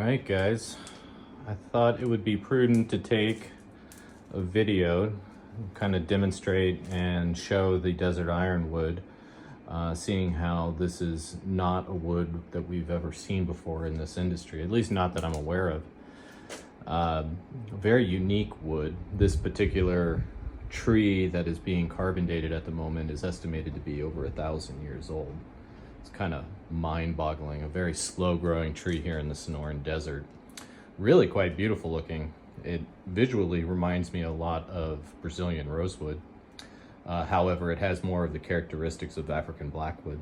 Alright guys, I thought it would be prudent to take a video, kind of demonstrate and show the desert ironwood, seeing how this is not a wood that we've ever seen before in this industry, at least not that I'm aware of. A very unique wood. This particular tree that is being carbon dated at the moment is estimated to be over 1,000 years old. It's kind of mind-boggling. A very slow-growing tree here in the Sonoran Desert. Really quite beautiful looking. It visually reminds me a lot of Brazilian rosewood. However, it has more of the characteristics of African blackwood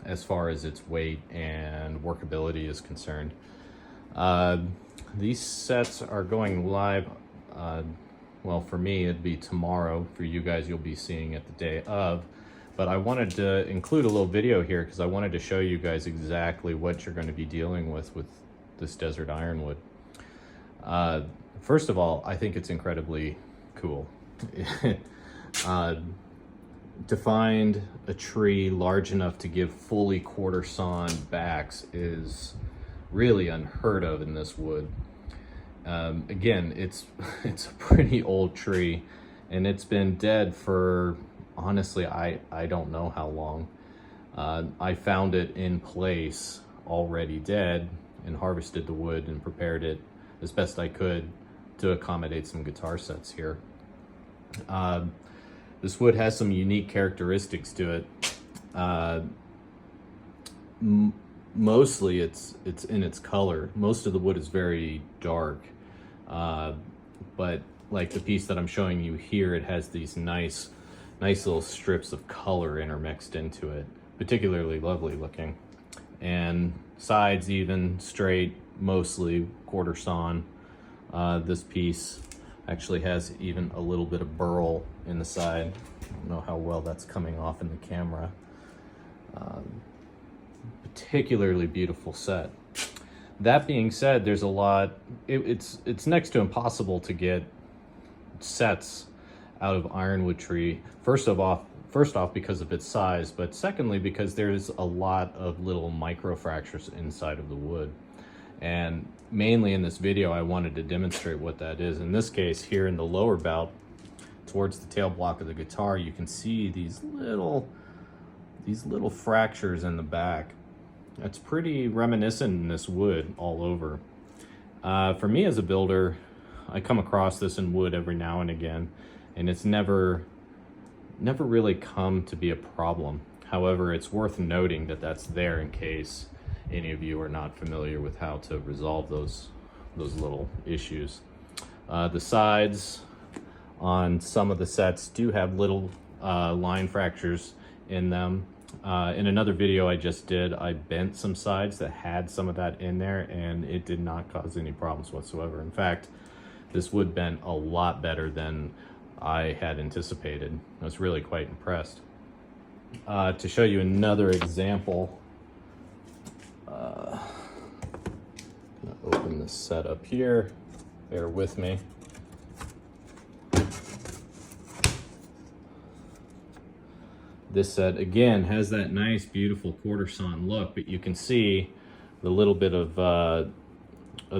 as far as its weight and workability is concerned. These sets are going live, well, for me it'd be tomorrow. For you guys, you'll be seeing it the day of. But I wanted to include a little video here because I wanted to show you guys exactly what you're going to be dealing with this desert ironwood. First of all, I think it's incredibly cool. To find a tree large enough to give fully quarter sawn backs is really unheard of in this wood. Again, it's a pretty old tree, and it's been dead for, honestly, I don't know how long. I found it in place already dead and harvested the wood and prepared it as best I could to accommodate some guitar sets here. This wood has some unique characteristics to it. Mostly it's in its color. Most of the wood is very dark, but like the piece that I'm showing you here, it has these nice little strips of color intermixed into it, particularly lovely looking. And sides even, straight, mostly quarter sawn. This piece actually has even a little bit of burl in the side. I don't know how well that's coming off in the camera. Particularly beautiful set. That being said, there's a lot, it's next to impossible to get sets out of ironwood tree. First off because of its size, but secondly because there's a lot of little micro fractures inside of the wood. And mainly in this video, I wanted to demonstrate what that is. In this case, here in the lower bout, towards the tail block of the guitar, you can see these little fractures in the back. That's pretty reminiscent in this wood all over. For me as a builder, I come across this in wood every now and again, and it's never really come to be a problem. However, it's worth noting that that's there in case any of you are not familiar with how to resolve those little issues. The sides on some of the sets do have little line fractures in them. In another video I just did, I bent some sides that had some of that in there, and it did not cause any problems whatsoever. In fact, this wood bent a lot better than I had anticipated. I was really quite impressed. To show you another example, I'm gonna open this set up here. Bear with me. This set again has that nice, beautiful quarter sawn look, but you can see the little bit of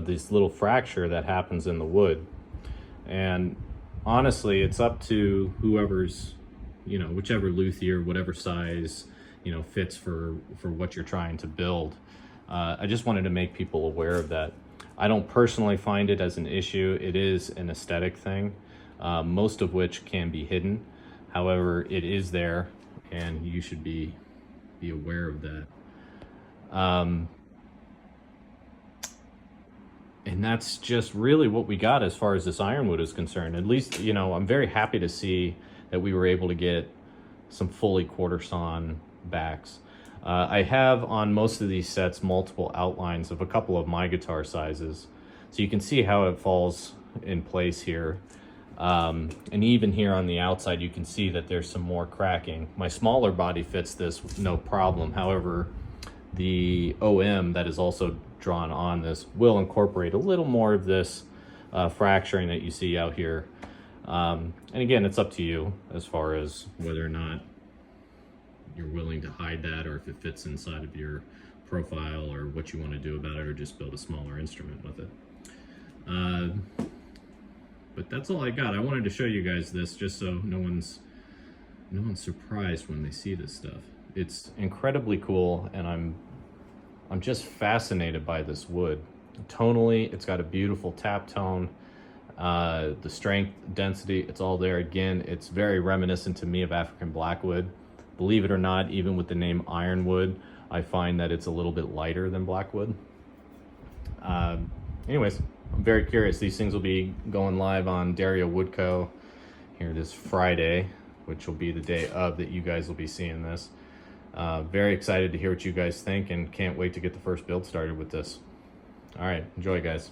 this little fracture that happens in the wood. And honestly, it's up to whoever's, whichever luthier, whatever size, fits for what you're trying to build. I just wanted to make people aware of that. I don't personally find it as an issue. It is an aesthetic thing, most of which can be hidden. However, it is there, and you should be aware of that. And that's just really what we got as far as this ironwood is concerned. At least, I'm very happy to see that we were able to get some fully quarter sawn backs. I have on most of these sets multiple outlines of a couple of my guitar sizes, so you can see how it falls in place here. And even here on the outside, you can see that there's some more cracking. My smaller body fits this no problem. However, the OM that is also drawn on this will incorporate a little more of this fracturing that you see out here. And again, it's up to you as far as whether or not you're willing to hide that, or if it fits inside of your profile or what you want to do about it, or just build a smaller instrument with it. But that's all I got. I wanted to show you guys this just so no one's surprised when they see this stuff. It's incredibly cool, and I'm just fascinated by this wood. Tonally, it's got a beautiful tap tone. The strength, density, it's all there. Again, it's very reminiscent to me of African blackwood. Believe it or not, even with the name ironwood, I find that it's a little bit lighter than blackwood. Anyways, I'm very curious. These things will be going live on Derrio Wood Co. here this Friday, which will be the day of that you guys will be seeing this. Very excited to hear what you guys think, and can't wait to get the first build started with this. All right, enjoy, guys.